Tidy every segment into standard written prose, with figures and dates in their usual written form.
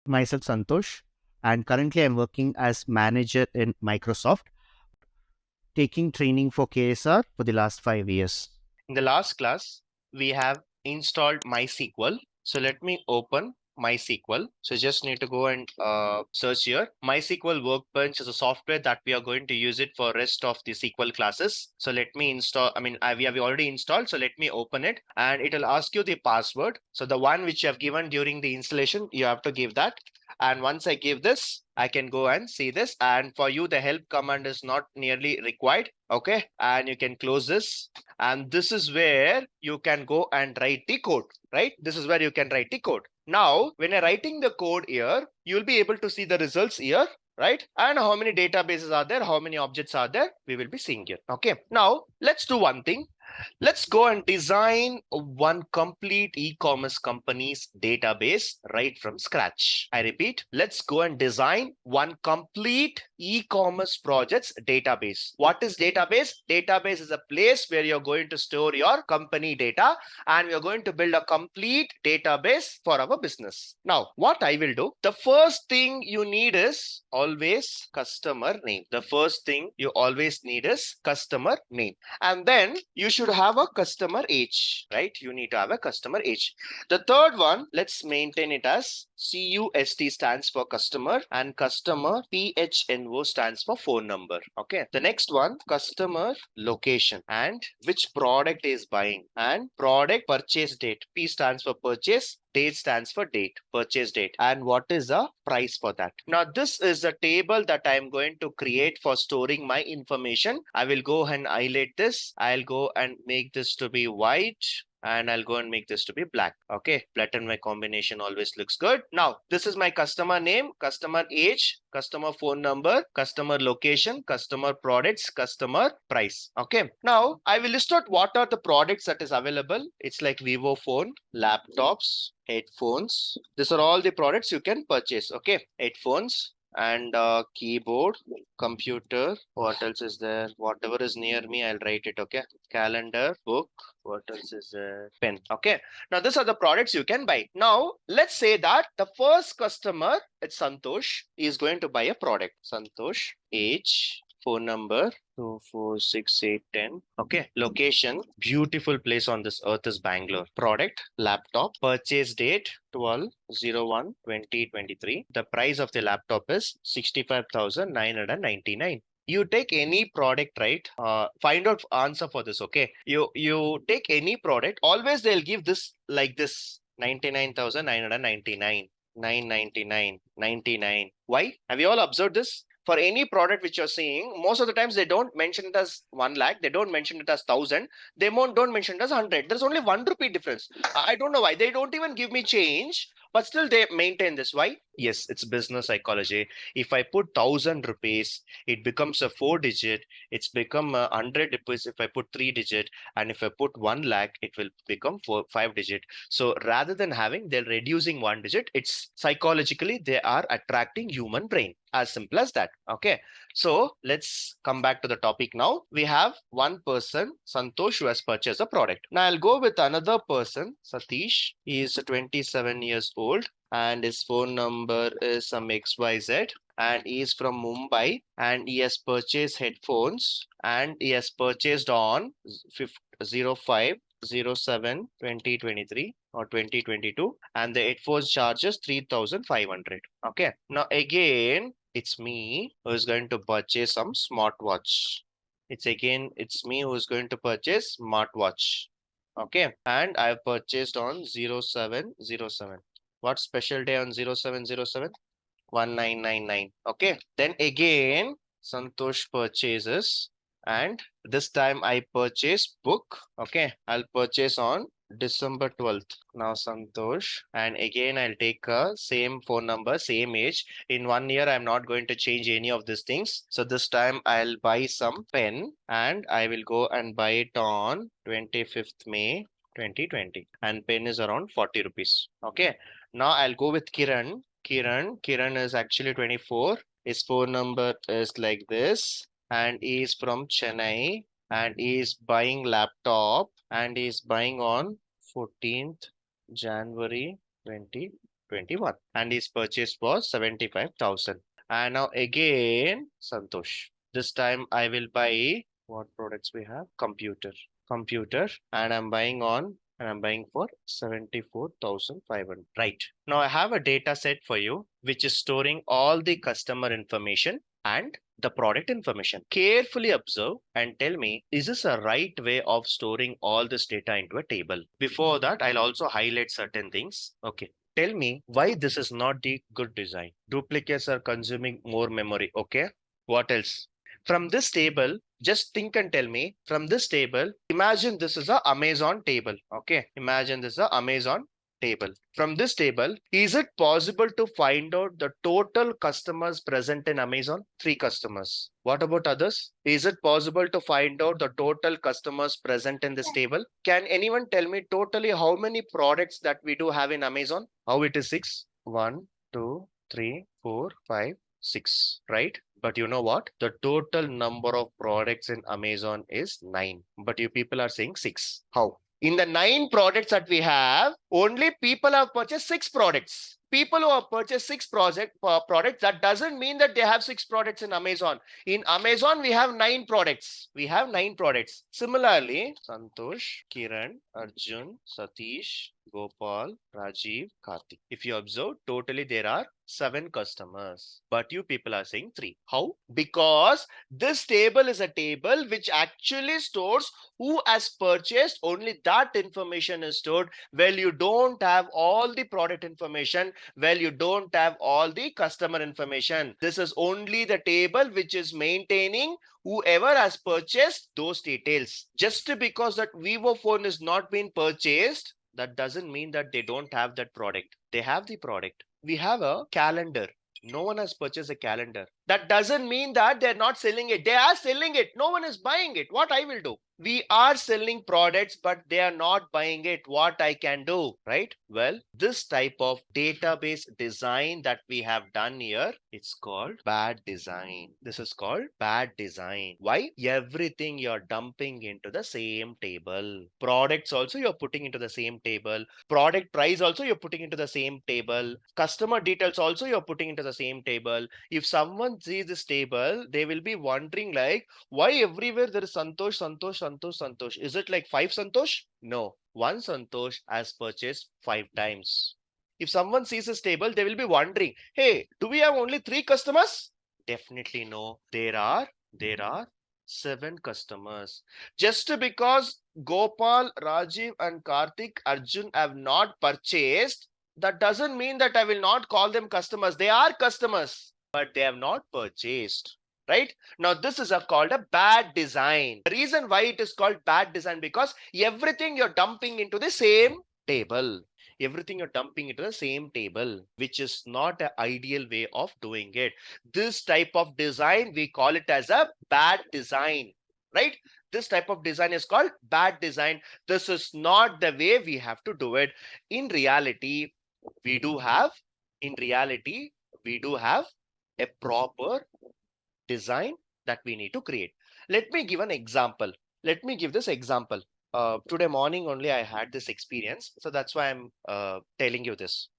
Myself, Santhosh, and currently I'm working as manager in Microsoft, taking training for KSR for the last 5 years. In the last class, we have installed MySQL. So let me open MySQL. So just need to go and search here. MySQL Workbench is a software that we are going to use it for rest of the SQL classes. So let me install. We have already installed. So let me open it, and it will ask you the password. So the one which you have given during the installation, you have to give that. And once I give this, I can go and see this. And for you, the help command is not nearly required. Okay. And you can close this. And this is where you can go and write the code, right? This is where you can write the code. Now, when you're writing the code here, you'll be able to see the results here, right? And how many databases are there, how many objects are there, we will be seeing here. Okay. Now, let's do one thing. Let's go and design one complete e-commerce company's database right from scratch. I repeat, let's go and design one complete e-commerce project's database. What is database? Database is a place where you're going to store your company data, and we're going to build a complete database for our business. Now, what I will do, the first thing you need is always customer name. The first thing you always need is customer name. And then you should have a customer age, right? You need to have a customer age. The third one, let's maintain it as CUST stands for customer, and customer PHNO stands for phone number. Okay. The next one, customer location and which product is buying, and product purchase date. P stands for purchase, date stands for date, purchase date, and what is the price for that. Now this is a table that I'm going to create for storing my information. I will go and highlight this. I'll go and make this to be white, and I'll go and make this to be black. Okay, black and white combination always looks good. Now this is my customer name, customer age, customer phone number, customer location, customer products, customer price. Okay, now I will list out what are the products that is available. It's like Vivo phone, laptops, headphones. These are all the products you can purchase. Okay, headphones and keyboard, computer. What else is there? Whatever is near me, I'll write it. Okay, calendar, book. What else is there? Pen. Okay, now these are the products you can buy. Now let's say that the first customer, it's Santhosh, is going to buy a product. Santhosh, age, phone number 24681. Okay. Location, beautiful place on this earth is Bangalore. Product, laptop. Purchase date, 12/01/2023. The price of the laptop is 65,999. You take any product, right? Find out answer for this. Okay. You take any product. Always they'll give this like this: 99,999. 999, 99. Why? Have you all observed this? For any product which you're seeing, most of the times they don't mention it as 1 lakh, they don't mention it as 1,000, they don't mention it as 100. There's only 1 rupee difference. I don't know why. They don't even give me change, but still they maintain this. Why? Yes, it's business psychology. If I put 1,000 rupees, it becomes a 4 digit. It's become 100 rupees if I put 3 digit, and if I put 1 lakh, it will become 5 digit. So rather than having, they're reducing 1 digit. It's psychologically they are attracting human brain. As simple as that. Okay. So let's come back to the topic now. We have one person, Santhosh, who has purchased a product. Now I'll go with another person, Satish. He is 27 years old, and his phone number is some XYZ, and he is from Mumbai, and he has purchased headphones, and he has purchased on 05/07/2023 or 2022, and the headphones charges 3,500. Okay. Now again, it's me who is going to purchase some smartwatch. It's me who is going to purchase smartwatch. Okay. And I've purchased on 07/07. What special day on 07/07? 1999. Okay. Then again, Santosh purchases, and this time I purchase book. Okay. I'll purchase on December 12th. Now Santosh, and again I'll take a same phone number, same age. In 1 year, I'm not going to change any of these things. So this time I'll buy some pen, and I will go and buy it on 25th May 2020. And pen is around 40 rupees. Okay. Now I'll go with Kiran. Kiran is actually 24. His phone number is like this, and he is from Chennai, and he is buying laptop, and he is buying on 14th January 20. 21. And his purchase was 75,000. And now again, Santhosh. This time I will buy what products we have? Computer, and I'm buying for 74,500. Right. Now I have a data set for you which is storing all the customer information and the product information. Carefully observe and tell me, is this a right way of storing all this data into a table? Before that, I'll also highlight certain things. Okay. Tell me why this is not the good design. Duplicates are consuming more memory. Okay. What else? From this table, just think and tell me, from this table, imagine this is a Amazon table. Okay. Imagine this is a Amazon table. From this table, is it possible to find out the total customers present in Amazon? 3 customers. What about others? Is it possible to find out the total customers present in this table? Can anyone tell me totally how many products that we do have in Amazon? How it is 6? 1, 2, 3, 4, 5, 6, right? But you know what? The total number of products in Amazon is 9. But you people are saying 6. How? In the 9 products that we have, only people have purchased 6 products. People who have purchased products, that doesn't mean that they have 6 products in Amazon. In Amazon, we have 9 products. We have 9 products. Similarly, Santosh, Kiran, Arjun, Satish, Gopal, Rajiv, Karthik. If you observe, totally there are 7 customers. But you people are saying 3. How? Because this table is a table which actually stores who has purchased. Only that information is stored. Well, you don't have all the product information. Well, you don't have all the customer information. This is only the table which is maintaining whoever has purchased those details. Just because that Vivo phone is not being purchased, that doesn't mean that they don't have that product. They have the product. We have a calendar. No one has purchased a calendar. That doesn't mean that they're not selling it. They are selling it. No one is buying it. What I will do? We are selling products, but they are not buying it. What I can do, right? Well, this type of database design that we have done here, it's called bad design. This is called bad design. Why? Everything you're dumping into the same table. Products also you're putting into the same table. Product price also you're putting into the same table. Customer details also you're putting into the same table. If someone sees this table, they will be wondering like, why everywhere there is Santosh, Santosh, Santosh, Santosh? Is it like 5 Santosh? No. One Santosh has purchased 5 times. If someone sees this table, they will be wondering, hey, do we have only 3 customers? Definitely no. There are 7 customers. Just because Gopal, Rajiv, and Karthik, Arjun have not purchased, that doesn't mean that I will not call them customers. They are customers, but they have not purchased. Right? Now, this is called a bad design. The reason why it is called bad design, because everything you're dumping into the same table. Everything you're dumping into the same table, which is not an ideal way of doing it. This type of design, we call it as a bad design, right? This type of design is called bad design. This is not the way we have to do it. In reality, we do have, in reality, we do have a proper design that we need to create. Let me give an example. Let me give this example. Today morning only I had this experience. So that's why I'm telling you this.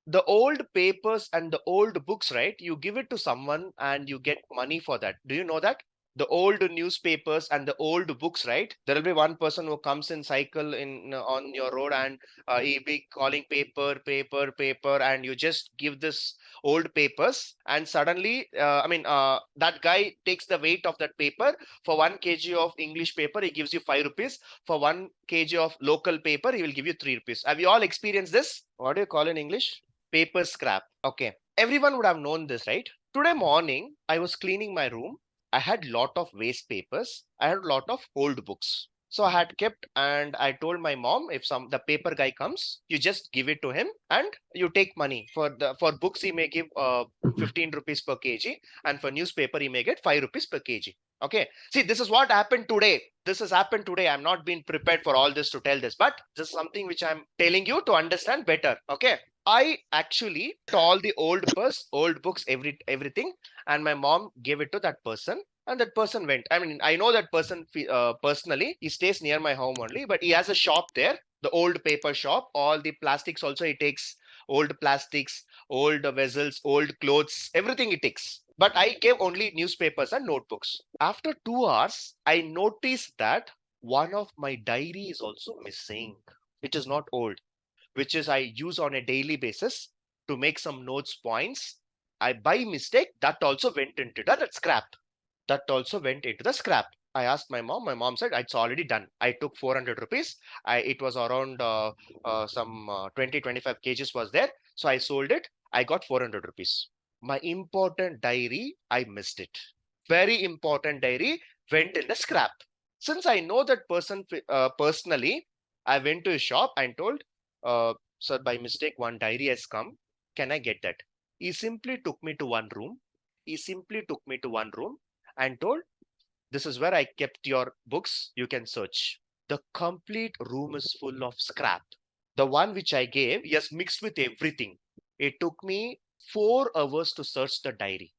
The old papers and the old books, right? You give it to someone and you get money for that. Do you know that? The old newspapers and the old books, right? There will be one person who comes in cycle in on your road, and he'll be calling paper, paper, paper, and you just give this old papers, and suddenly, that guy takes the weight of that paper. For 1 kg of English paper, he gives you 5 rupees. For 1 kg of local paper, he will give you 3 rupees. Have you all experienced this? What do you call in English? Paper scrap. Okay. Everyone would have known this, right? Today morning, I was cleaning my room. I had lot of waste papers. I had a lot of old books. So I had kept, and I told my mom, if the paper guy comes, you just give it to him and you take money. For books he may give 15 rupees per kg, and for newspaper he may get 5 rupees per kg. Okay. See, this is what happened today. This has happened today. I'm not been prepared for all this to tell this, but this is something which I'm telling you to understand better. Okay. I actually took all the old books, everything, and my mom gave it to that person, and that person went. I mean, I know that person personally. He stays near my home only, but he has a shop there, the old paper shop. All the plastics also he takes old plastics, old vessels, old clothes, everything it takes. But I gave only newspapers and notebooks. After 2 hours, I noticed that one of my diary is also missing. It is not old, which is I use on a daily basis to make some notes points. I by mistake that also went into the scrap. That also went into the scrap. I asked my mom. My mom said it's already done. I took 400 rupees. It was around some 20 25 kgs was there. So I sold it. I got 400 rupees. My important diary, I missed it. Very important diary went in the scrap. Since I know that person personally, I went to his shop and told, sir, by mistake, one diary has come. Can I get that? He simply took me to one room. He simply took me to one room and told, this is where I kept your books. You can search. The complete room is full of scrap. The one which I gave, yes, mixed with everything. It took me 4 hours to search the diary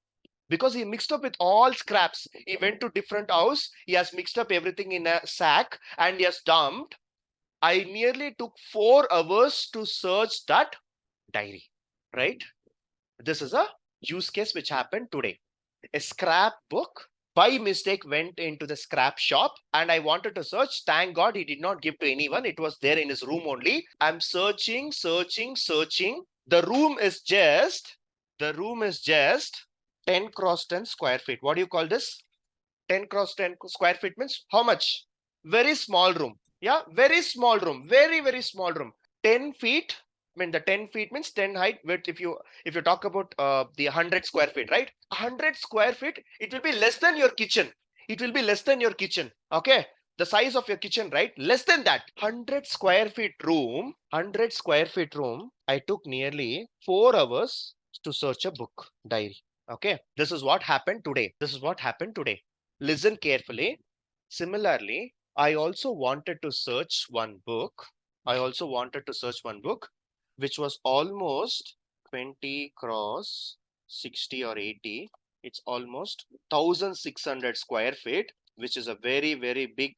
because he mixed up with all scraps. He went to different house. He has mixed up everything in a sack and he has dumped. I nearly took 4 hours to search that diary, right? This is a use case which happened today. A scrap book by mistake went into the scrap shop and I wanted to search. Thank God he did not give to anyone. It was there in his room only. I'm searching, searching, searching. The room is just 10 cross 10 square feet. What do you call this? 10 cross 10 square feet means how much? Very small room. Yeah, very small room. Very, very small room. 10 feet. I mean, the 10 feet means 10 height width. If you talk about the 100 square feet, right? 100 square feet, it will be less than your kitchen. It will be less than your kitchen. Okay. The size of your kitchen, right? Less than that. 100 square feet room. 100 square feet room. I took nearly 4 hours to search a book diary. Okay. This is what happened today. Listen carefully. Similarly, I also wanted to search one book. Which was almost 20 cross 60 or 80. It's almost 1600 square feet, which is a very, very big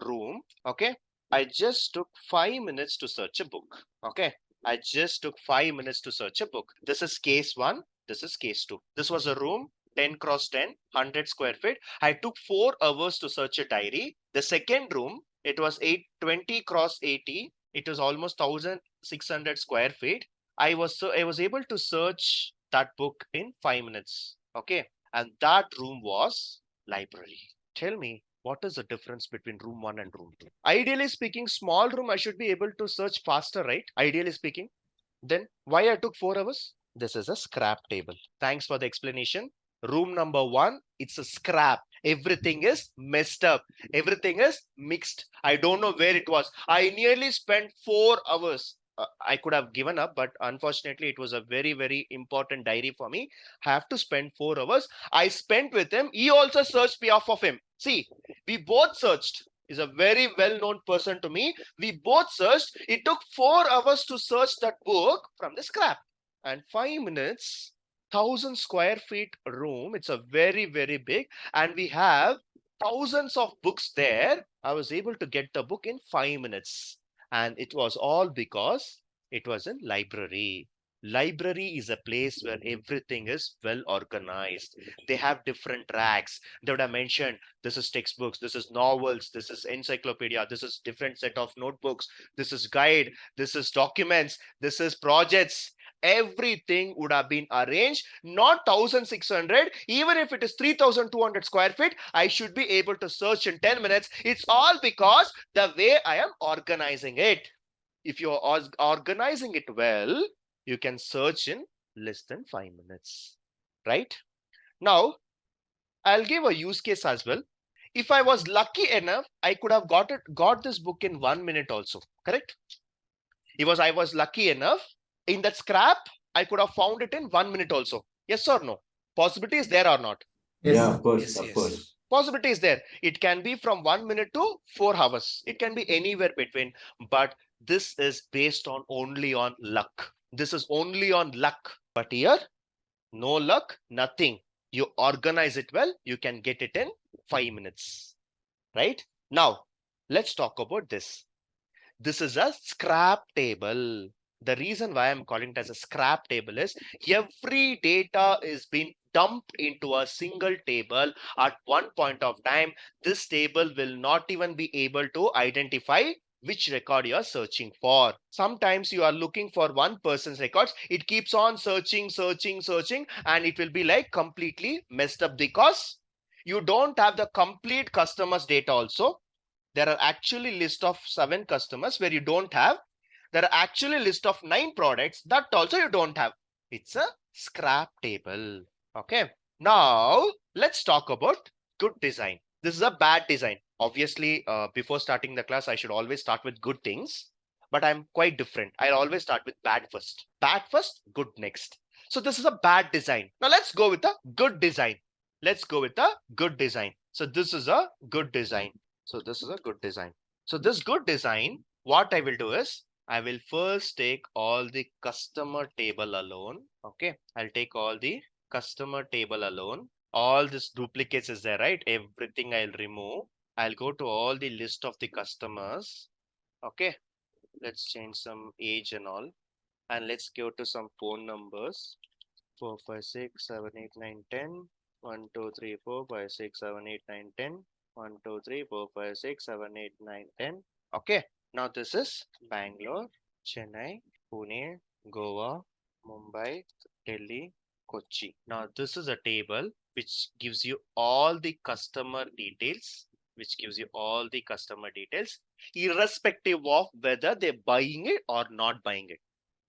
room. Okay. I just took 5 minutes to search a book. Okay. I just took 5 minutes to search a book. This is case one. This is case two. This was a room 10 cross 10, 100 square feet. I took 4 hours to search a diary. The second room, it was 820 cross 80. It was almost 1600 square feet. I was able to search that book in 5 minutes. Okay. And that room was library. Tell me, what is the difference between room one and room two? Ideally speaking, small room, I should be able to search faster, right? Ideally speaking. Then why I took 4 hours? This is a scrap table. Thanks for the explanation. Room number one, it's a scrap. Everything is messed up. Everything is mixed. I don't know where it was. I nearly spent 4 hours. I could have given up, but unfortunately, it was a very, very important diary for me. I have to spend 4 hours. I spent with him. He also searched me off of him. See, we both searched. He's a very well-known person to me. We both searched. It took 4 hours to search that book from the scrap. And 5 minutes, 1000 square feet room. It's a very, very big. And we have thousands of books there. I was able to get the book in 5 minutes. And it was all because it was in library. Library is a place where everything is well organized. They have different racks. They would have mentioned this is textbooks, this is novels, this is encyclopedia, this is different set of notebooks, this is guide, this is documents, this is projects. Everything would have been arranged, not 1600. Even if it is 3200 square feet, I should be able to search in 10 minutes. It's all because the way I am organizing it. If you're organizing it well, you can search in less than 5 minutes, right? Now, I'll give a use case as well. If I was lucky enough, I could have got this book in 1 minute also, correct? I was lucky enough, in that scrap, I could have found it in 1 minute also. Yes or no? Possibility is there or not? Yes. Yeah, of course, Yes. of Yes. course. Possibility is there. It can be from 1 minute to 4 hours. It can be anywhere between, but this is based on only on luck. This is only on luck. But here, no luck, nothing. You organize it well, you can get it in 5 minutes, right? Now, let's talk about this. This is a scrap table. The reason why I'm calling it as a scrap table is every data is being dumped into a single table at one point of time. This table will not even be able to identify which record you are searching for. Sometimes you are looking for one person's records. It keeps on searching, searching, searching, and it will be like completely messed up because you don't have the complete customers data also. There are actually list of 7 customers where you don't have. There are actually list of 9 products that also you don't have. It's a scrap table. Okay. Now let's talk about good design. This is a bad design. Obviously, before starting the class, I should always start with good things, but I'm quite different. I'll always start with bad first. Bad first, good next. So this is a bad design. Now let's go with a good design. Let's go with a good design. So this is a good design. So this is a good design. So this good design, what I will do is I will first take all the customer table alone. Okay. I'll take all the customer table alone. All this duplicates is there, right? Everything I'll remove. I'll go to all the list of the customers. Okay. Let's change some age and all. And let's go to some phone numbers. 4, 5, 6, 7, 8, 9, 10. 1, 2, 3, 4, 5, 6, 7, 8, 9, 10. 1, 2, 3, 4, 5, 6, 7, 8, 9, 10. Okay. Now this is Bangalore, Chennai, Pune, Goa, Mumbai, Delhi, Kochi. Now this is a table which gives you all the customer details, irrespective of whether they're buying it or not buying it.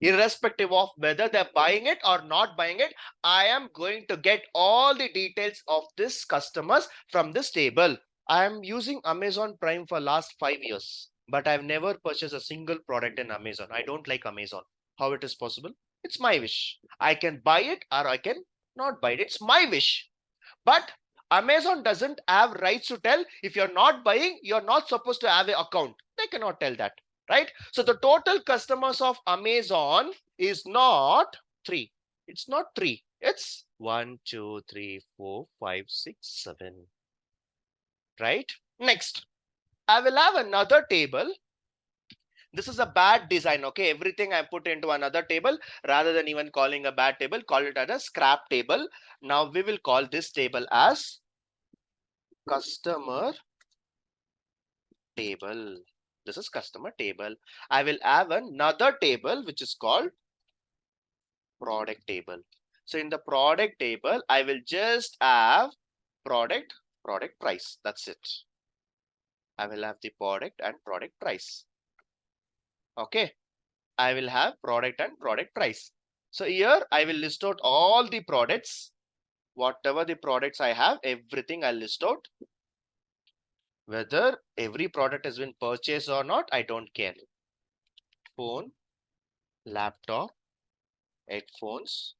Irrespective of whether they're buying it or not buying it, I am going to get all the details of this customers from this table. I am using Amazon Prime for last 5 years, but I've never purchased a single product in Amazon. I don't like Amazon. How it is possible? It's my wish. I can buy it or I can not buy it. It's my wish. But Amazon doesn't have rights to tell if you're not buying, you're not supposed to have an account. They cannot tell that, right? So the total customers of Amazon is not 3. It's not 3. It's 1, 2, 3, 4, 5, 6, 7. Right? Next, I will have another table. This is a bad design. Okay, everything I put into another table rather than even calling a bad table, call it as a scrap table. Now we will call this table as customer table. This is customer table. I will have another table which is called product table. So in the product table, I will just have product, product price. That's it. I will have the product and product price. Okay. I will have product and product price. So here I will list out all the products. Whatever the products I have, everything I'll list out. Whether every product has been purchased or not, I don't care. Phone, laptop, headphones,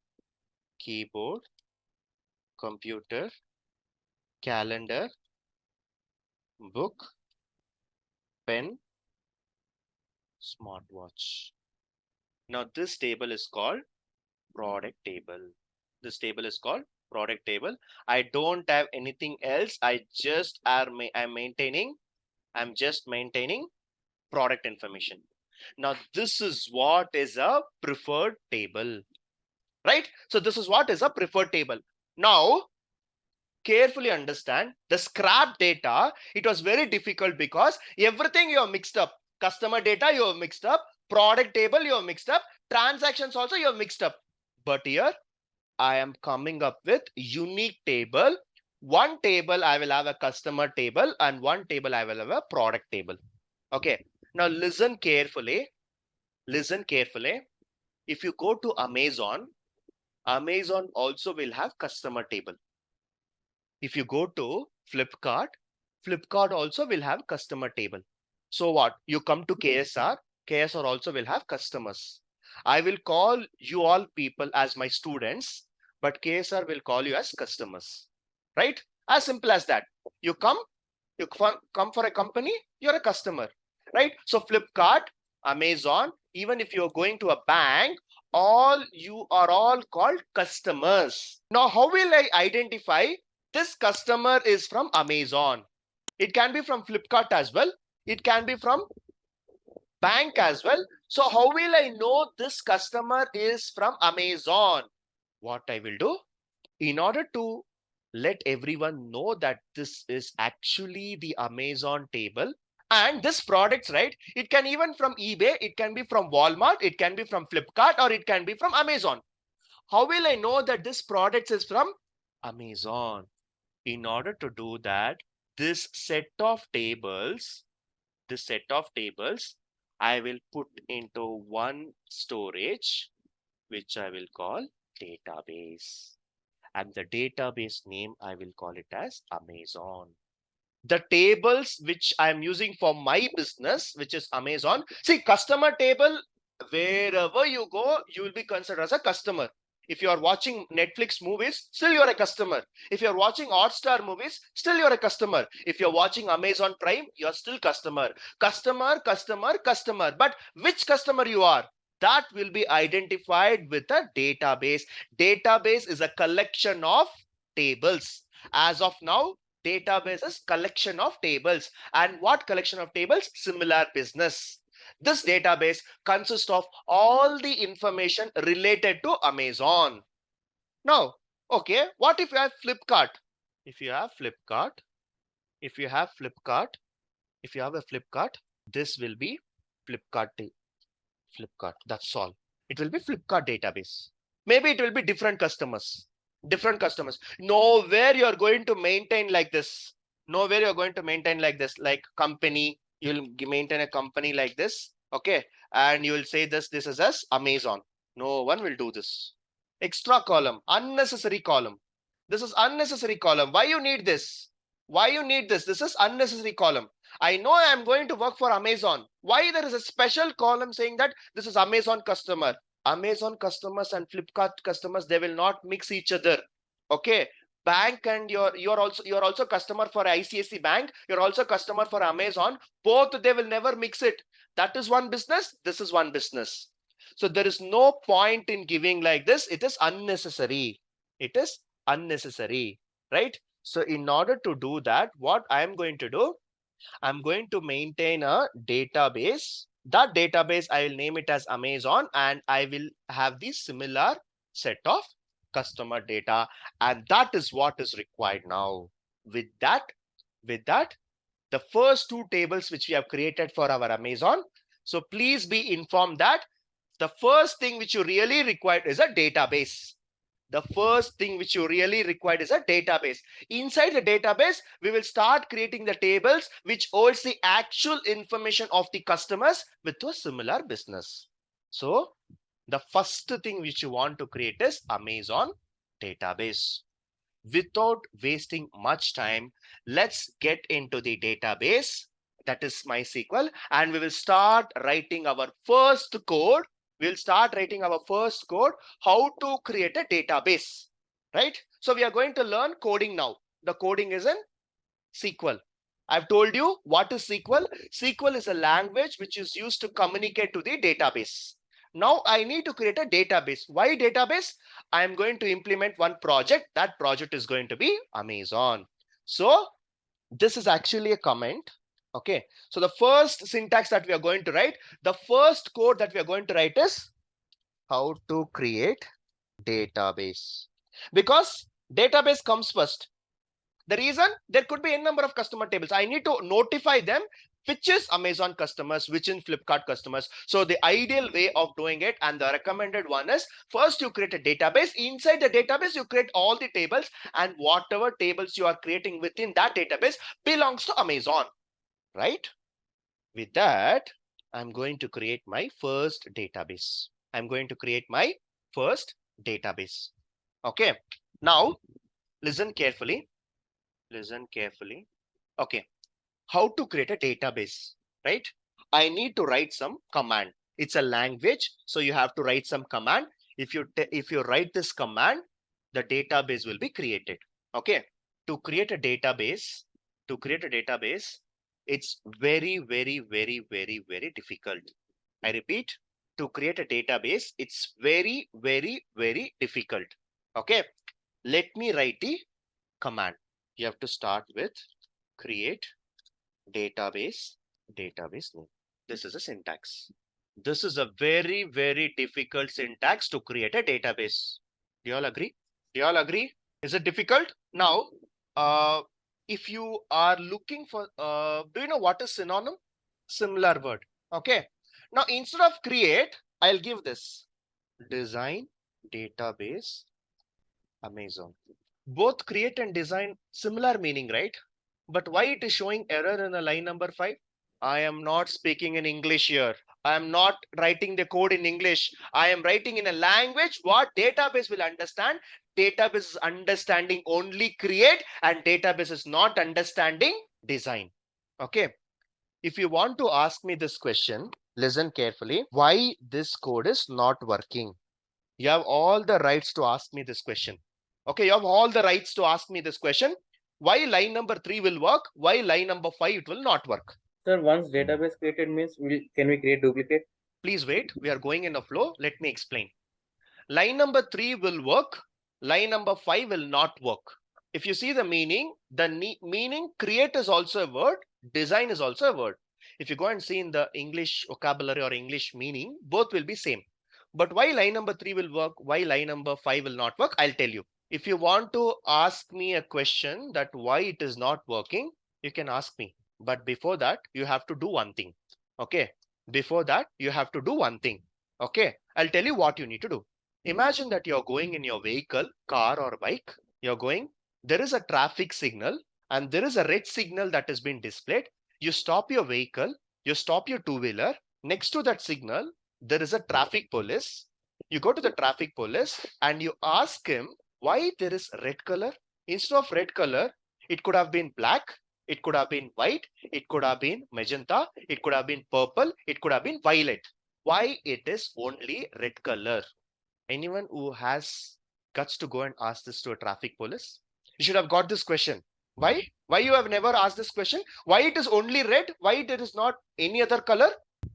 keyboard, computer, calendar, book, pen, smartwatch. Now this table is called product table. This table is called product table. I don't have anything else. I'm just maintaining product information. Now this is what is a preferred table, right? So this is what is a preferred table. Now carefully understand the scrap data. It was very difficult because everything you have mixed up. Customer data you have mixed up, product table you have mixed up, transactions also you have mixed up. But here I am coming up with unique table. One table I will have a customer table and one table I will have a product table. Okay. Now listen carefully. Listen carefully. If you go to Amazon, Amazon also will have customer table. If you go to Flipkart, Flipkart also will have customer table. So what? You come to KSR, KSR also will have customers. I will call you all people as my students, but KSR will call you as customers, right? As simple as that. You come for a company, you're a customer, right? So Flipkart, Amazon, even if you're going to a bank, you are all called customers. Now, how will I identify this customer is from Amazon? It can be from Flipkart as well. It can be from bank as well. So how will I know this customer is from Amazon? What I will do, in order to let everyone know that this is actually the Amazon table, and this products, right? It can even from eBay, it can be from Walmart, it can be from Flipkart, or it can be from Amazon. How will I know that this product is from Amazon? In order to do that, this set of tables, this set of tables, I will put into one storage, which I will call database. And the database name, I will call it as Amazon. The tables which I'm using for my business, which is Amazon. See, customer table, wherever you go, you will be considered as a customer. If you are watching Netflix movies, still you're a customer. If you're watching Hotstar movies, still you're a customer. If you're watching Amazon Prime, you're still customer. Customer, customer, customer. But which customer you are? That will be identified with a database. Database is a collection of tables. As of now, database is collection of tables. And what collection of tables? Similar business. This database consists of all the information related to Amazon. Now, okay, what if you have Flipkart? If you have Flipkart, if you have Flipkart, if you have a Flipkart, this will be Flipkart, Flipkart. That's all. It will be Flipkart database. Maybe it will be different customers. Different customers. Nowhere you're going to maintain like this. Nowhere you're going to maintain like this. Like company, you'll maintain a company like this. Okay. And you will say this is as Amazon. No one will do this. Extra column, unnecessary column. This is unnecessary column. Why you need this? Why you need this? This is unnecessary column. I know I am going to work for Amazon. Why there is a special column saying that this is Amazon customer? Amazon customers and Flipkart customers, they will not mix each other. Okay. Bank, and you're also customer for ICICI Bank. You're also customer for Amazon. Both, they will never mix it. That is one business. This is one business. So there is no point in giving like this. It is unnecessary. It is unnecessary, right? So in order to do that, what I am going to do, I'm going to maintain a database. That database, I will name it as Amazon, and I will have the similar set of customer data. And that is what is required now. With that, the first two tables which we have created for our Amazon. So please be informed that the first thing which you really require is a database. The first thing which you really require is a database. Inside the database, we will start creating the tables which holds the actual information of the customers with a similar business. So the first thing which you want to create is Amazon database. Without wasting much time, let's get into the database, that is MySQL, and we will start writing our first code. We'll start writing our first code, how to create a database, right? So we are going to learn coding now. The coding is in SQL. I've told you what is SQL. SQL is a language which is used to communicate to the database. Now I need to create a database. Why database? I am going to implement one project. That project is going to be Amazon. So this is actually a comment. Okay. So the first syntax that we are going to write, the first code that we are going to write is how to create database. Because database comes first. The reason, there could be n number of customer tables. I need to notify them which is Amazon customers, which is Flipkart customers. So the ideal way of doing it, and the recommended one, is first you create a database. Inside the database, you create all the tables, and whatever tables you are creating within that database belongs to Amazon, right? With that, I'm going to create my first database. I'm going to create my first database. Okay. Now, listen carefully. Listen carefully. Okay. How to create a database, right? I need to write some command. It's a language, so you have to write some command. If you write this command, the database will be created. Okay. To create a database, to create a database, it's very, very, very, very, very difficult. I repeat, to create a database, it's very, very, very difficult. Okay. Let me write the command. You have to start with create database name. This is a syntax. This is a very, very difficult syntax to create a database. Do you all agree? Do you all agree? Is it difficult? Now, uh, if you are looking for, do you know what is synonym? Similar word. Okay. Now, instead of create, I'll give this design database Amazon. Both create and design similar meaning, right? But why it is showing error in the line number 5? I am not speaking in English here. I am not writing the code in English. I am writing in a language what database will understand. Database is understanding only create and database is not understanding design. Okay. If you want to ask me this question, listen carefully. Why this code is not working? You have all the rights to ask me this question. Okay, you have all the rights to ask me this question. Why line number 3 will work? Why line number 5 it will not work? Sir, once database created means can we create duplicate? Please wait. We are going in a flow. Let me explain. Line number 3 will work. Line number 5 will not work. If you see the meaning, meaning create is also a word. Design is also a word. If you go and see in the English vocabulary or English meaning, both will be same. But why line number 3 will work? Why line number 5 will not work? I'll tell you. If you want to ask me a question that why it is not working, you can ask me. But before that, you have to do one thing. Okay. Before that, you have to do one thing. Okay. I'll tell you what you need to do. Imagine that you're going in your vehicle, car or bike. You're going, there is a traffic signal and there is a red signal that has been displayed. You stop your vehicle, you stop your two-wheeler. Next to that signal, there is a traffic police. You go to the traffic police and you ask him why there is red color. Instead of red color, it could have been black, it could have been white, it could have been magenta, it could have been purple, it could have been violet. Why it is only red color? Anyone who has guts to go and ask this to a traffic police? You should have got this question. Why you have never asked this question? Why it is only red? Why there is not any other color?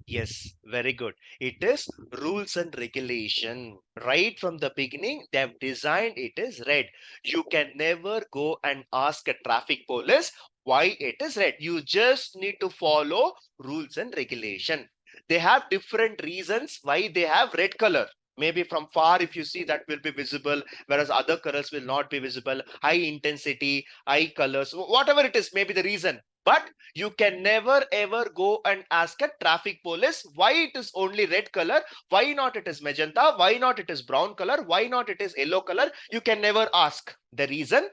Yes, very good. It is rules and regulation. Right from the beginning, they have designed it is red. You can never go and ask a traffic police why it is red. You just need to follow rules and regulation. They have different reasons why they have red color. Maybe from far, if you see, that will be visible, whereas other colors will not be visible. High intensity, high colors, whatever it is, maybe the reason. But you can never ever go and ask a traffic police why it is only red color, why not it is magenta, why not it is brown color, why not it is yellow color. You can never ask. The reason,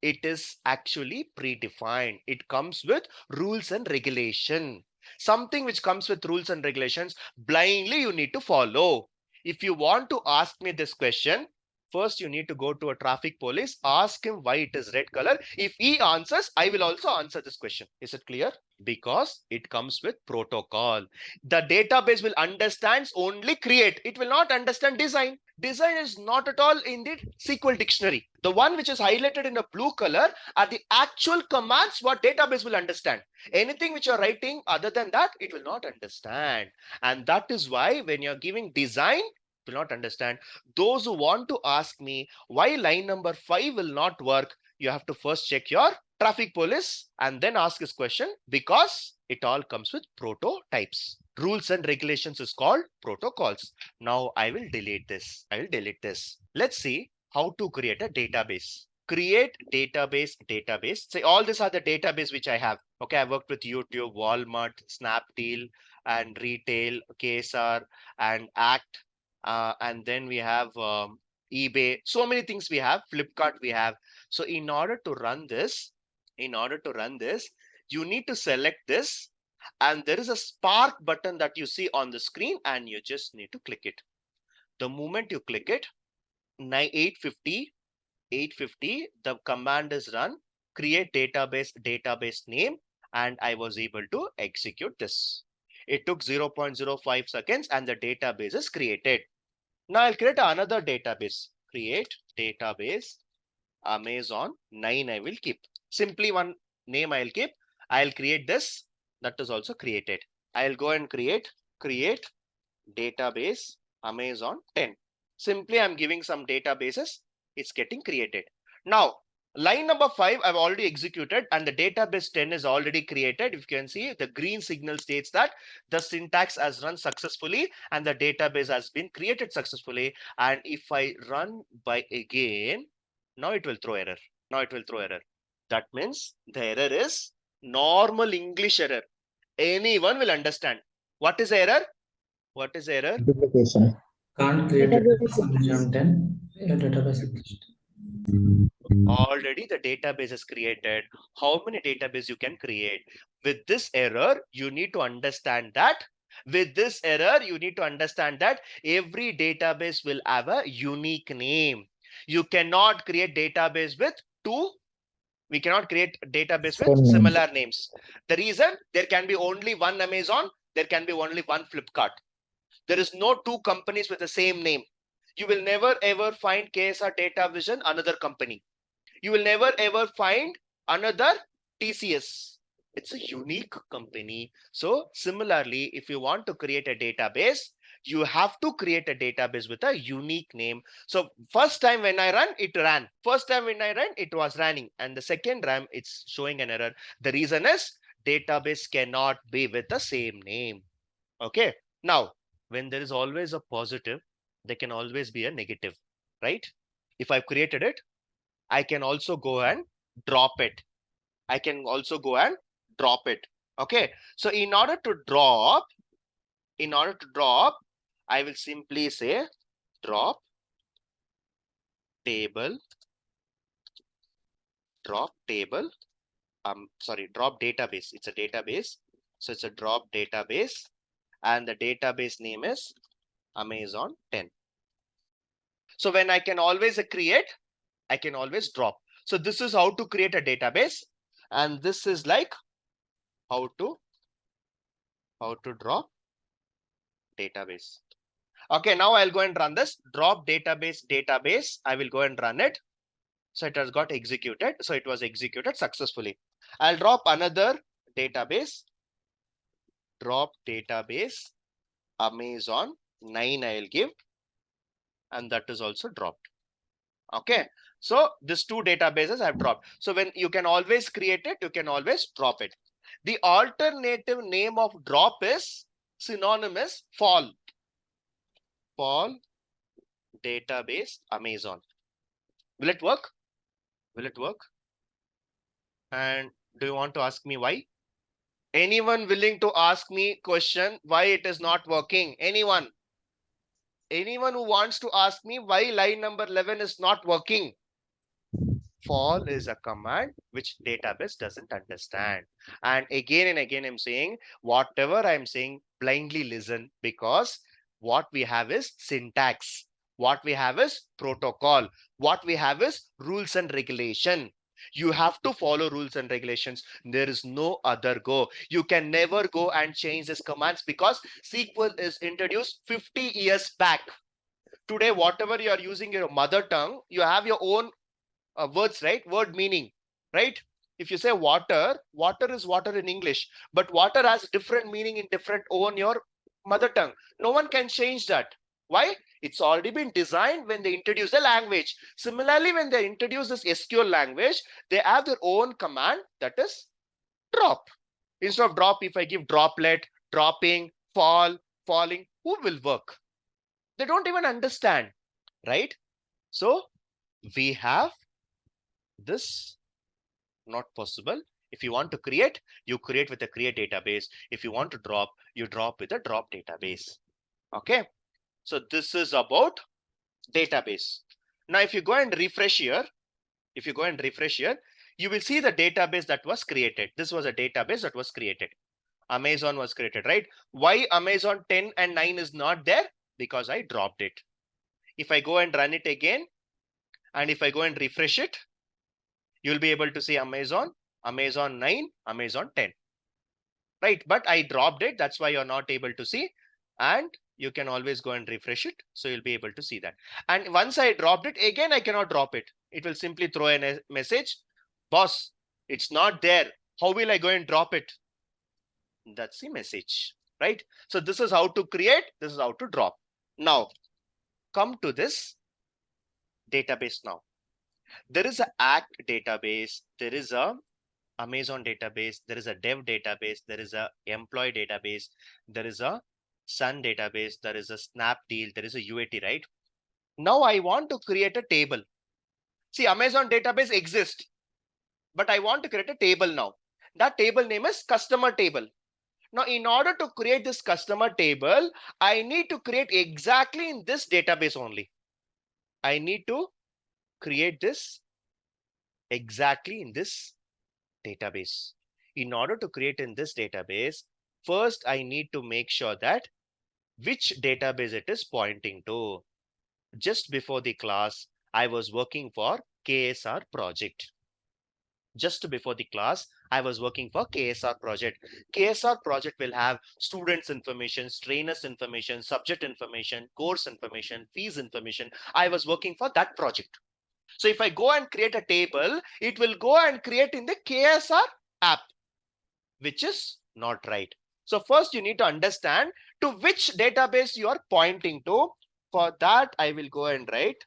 it is actually predefined. It comes with rules and regulation. Something which comes with rules and regulations, blindly you need to follow. If you want to ask me this question, first you need to go to a traffic police, ask him why it is red color. If he answers, I will also answer this question. Is it clear? Because it comes with protocol. The database will understand only create. It will not understand design. Design is not at all in the SQL dictionary. The one which is highlighted in a blue color are the actual commands what database will understand. Anything which you're writing other than that, it will not understand. And that is why when you're giving design, will not understand. Those who want to ask me why line number 5 will not work, you have to first check your traffic police and then ask this question, because it all comes with prototypes. Rules and regulations is called protocols. Now I will delete this. I will delete this. Let's see how to create a database. Create database. Say all these are the database which I have. Okay, I worked with YouTube, Walmart, Snapdeal, and retail, KSR, and Act, and then we have eBay. So many things we have. Flipkart we have. So in order to run this, you need to select this, and there is a spark button that you see on the screen, and you just need to click it. The moment you click it, 850, the command is run, create database name, and I was able to execute this. It took 0.05 seconds and the database is created. Now I'll create another database. Create database Amazon 9 I will keep. Simply one name I'll keep. I'll create this. That is also created. I'll go and create database Amazon 10. Simply I'm giving some databases. It's getting created. Now Line number 5, I've already executed and the database 10 is already created. If you can see, the green signal states that the syntax has run successfully and the database has been created successfully. And if I run by again, now it will throw error. Now it will throw error. That means the error is normal English error. Anyone will understand. What is error? What is error? Duplication. Can't create a Database database exists. on 10. A database exists. Already the database is created. How many database you can create? With this error, you need to understand that. With this error, you need to understand that every database will have a unique name. You cannot create database with two. We cannot create database with Same name. similar names. The reason, there can be only one Amazon, there can be only one Flipkart. There is no two companies with the same name. You will never ever find KSR Data Vision, another company. You will never ever find another TCS. It's a unique company. So similarly, if you want to create a database, you have to create a database with a unique name. So first time when I run, it ran. First time when I ran, it was running. And the second time, it's showing an error. The reason is database cannot be with the same name. Okay. Now, when there is always a positive, there can always be a negative, right? If I've created it, I can also go and drop it. I can also go and drop it. Okay. So in order to drop, I will simply say drop table, drop database. It's a database. So it's a drop database and the database name is Amazon 10. So when I can always create, I can always drop. So this is how to create a database. And this is like how to drop database. Okay, now I'll go and run this drop database. I will go and run it. So it has got executed. So it was executed successfully. I'll drop another database, drop database, Amazon 9 I'll give, and that is also dropped. Okay, so these two databases I've dropped. So when you can always create it, you can always drop it. The alternative name of drop is synonymous fall database Amazon. Will it work? Will it work? And do you want to ask me why? Anyone willing to ask me question why it is not working? Anyone? Anyone who wants to ask me why line number 11 is not working? Fall is a command which database doesn't understand. And again I'm saying, whatever I'm saying, blindly listen, because what we have is syntax. What we have is protocol. What we have is rules and regulation. You have to follow rules and regulations. There is no other go. You can never go and change these commands because SQL is introduced 50 years back. Today, whatever you are using your mother tongue, you have your own words, right? Word meaning, right? If you say water, water is water in English, but water has different meaning in different own your mother tongue. No one can change that. Why? It's already been designed when they introduce the language. Similarly, when they introduce this SQL language, they have their own command, that is drop. Instead of drop, if I give droplet, dropping, fall, falling, who will work? They don't even understand, right? So we have this not possible. If you want to create, you create with a create database. If you want to drop, you drop with a drop database. Okay. So this is about database. Now, if you go and refresh here, you will see the database that was created. This was a database that was created. Amazon was created, right? Why Amazon 10 and 9 is not there? Because I dropped it. If I go and run it again, and if I go and refresh it, you'll be able to see Amazon 9, Amazon 10. Right, but I dropped it. That's why you're not able to see. And you can always go and refresh it. So you'll be able to see that. And once I dropped it, again, I cannot drop it. It will simply throw a message. Boss, it's not there. How will I go and drop it? That's the message, right? So this is how to create. This is how to drop. Now, come to this database now. There is a Act database. There is a Amazon database. There is a Dev database. There is a Employee database. There is a Sun database. There is a Snapdeal. There is a UAT, right? Now I want to create a table. See, Amazon database exists, but I want to create a table now. That table name is customer table. Now, in order to create this customer table, I need to create exactly in this database only. I need to create this exactly in this database. In order to create in this database, first I need to make sure that which database it is pointing to. Just before the class, I was working for KSR project. Just before the class, I was working for KSR project. KSR project will have students information, trainers information, subject information, course information, fees information. I was working for that project. So if I go and create a table, it will go and create in the KSR app, which is not right. So first you need to understand to which database you are pointing to. For that, I will go and write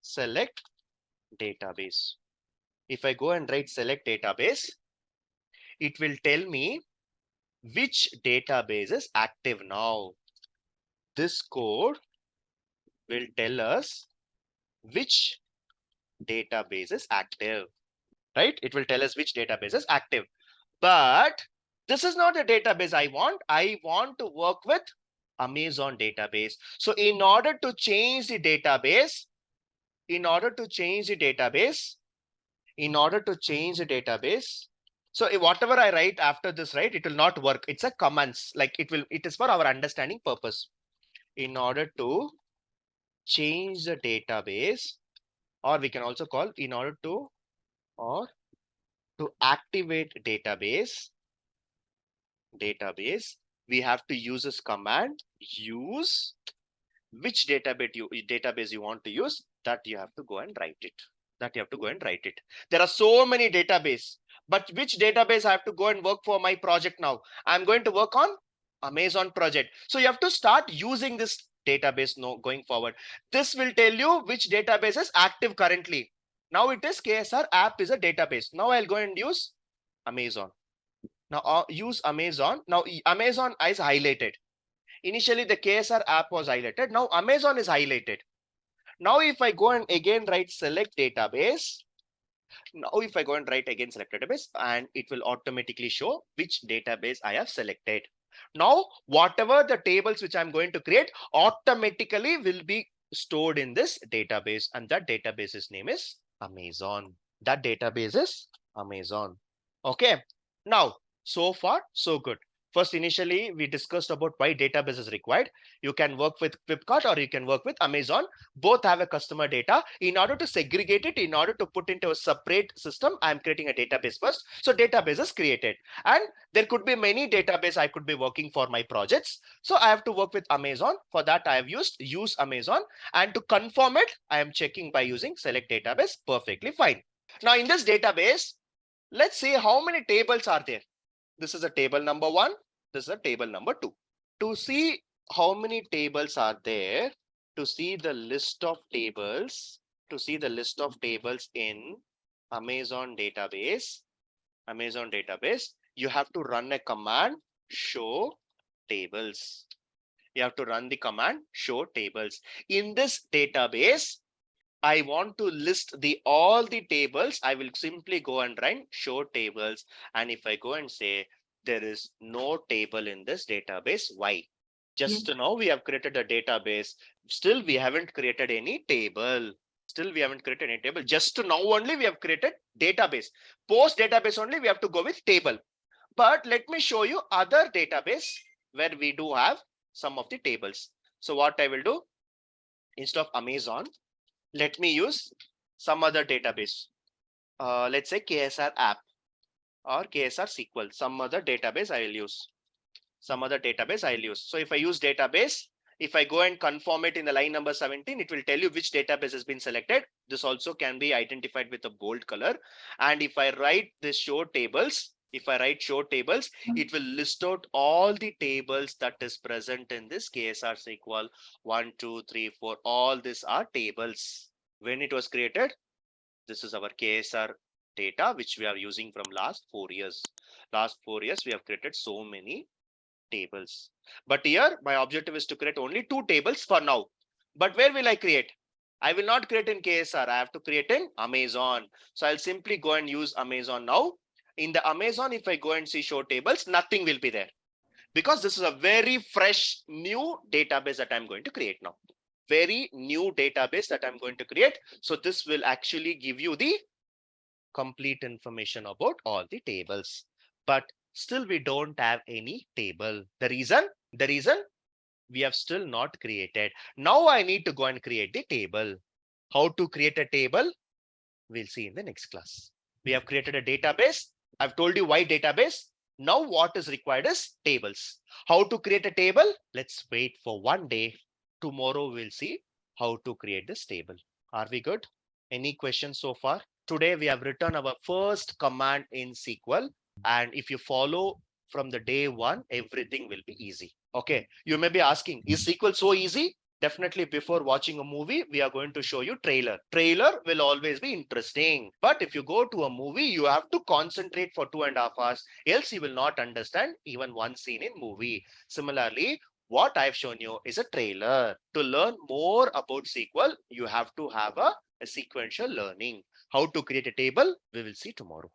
select database. If I go and write select database, it will tell me which database is active now. This code will tell us which database is active, right? It will tell us which database is active. But this is not a database I want. I want to work with Amazon database. So in order to change the database, in order to change the database, in order to change the database, so whatever I write after this, right, it will not work. It's a comments, like it is for our understanding purpose. In order to change the database, or we can also call in order to, or to activate database, we have to use this command, use which database you want to use, that you have to go and write it. There are so many database, but which database I have to go and work for my project now? I'm going to work on Amazon project. So you have to start using this database now going forward. This will tell you which database is active currently. Now it is KSR app is a database. Now I'll go and use Amazon. Now use Amazon. Now Amazon is highlighted. Initially the KSR app was highlighted. Now Amazon is highlighted. Now if I go and again write select database, now if I go and write again select database, and it will automatically show which database I have selected. Now whatever the tables which I'm going to create automatically will be stored in this database, and that database's name is Amazon. That database is Amazon. Okay. Now, so far, so good. First, initially, we discussed about why database is required. You can work with Flipkart or you can work with Amazon. Both have a customer data. In order to segregate it, in order to put into a separate system, I'm creating a database first. So database is created. And there could be many database I could be working for my projects. So I have to work with Amazon. For that, I have used use Amazon. And to confirm it, I am checking by using select database. Perfectly fine. Now in this database, let's see how many tables are there. This is a table number 1. This is a table number 2. To see how many tables are there, to see the list of tables, in Amazon database, you have to run a command show tables. You have to run the command show tables. In this database, I want to list all the tables. I will simply go and run show tables. And if I go and say there is no table in this database, why? Just now we have created a database. Still we haven't created any table. Just now only we have created database. Post database only we have to go with table. But let me show you other database where we do have some of the tables. So what I will do, instead of Amazon, let me use some other database. Let's say KSR app or KSR SQL, some other database I will use. So if I use database, if I go and confirm it in the line number 17, it will tell you which database has been selected. This also can be identified with a bold color. And if I write this show tables, it will list out all the tables that is present in this KSR SQL. 1, 2, 3, 4, all these are tables. When it was created, This is our KSR data, which we are using from last 4 years. Last 4 years, we have created so many tables. But here, my objective is to create only 2 tables for now. But where will I create? I will not create in KSR. I have to create in Amazon. So I'll simply go and use Amazon now. In the Amazon, if I go and see show tables, nothing will be there, because this is a very fresh new database that I'm going to create now. Very new database that I'm going to create. So this will actually give you the complete information about all the tables. But still we don't have any table. The reason we have still not created. Now I need to go and create the table. How to create a table? We'll see in the next class. We have created a database. I've told you why database. Now what is required is tables. How to create a table? Let's wait for one day. Tomorrow we'll see how to create this table. Are we good? Any questions so far? Today we have written our first command in SQL, and if you follow from the day one, everything will be easy. Okay, you may be asking, is SQL so easy? Definitely before watching a movie, we are going to show you trailer. Trailer will always be interesting. But if you go to a movie, you have to concentrate for 2.5 hours. Else you will not understand even one scene in movie. Similarly, what I've shown you is a trailer. To learn more about SQL, you have to have a sequential learning. How to create a table, we will see tomorrow.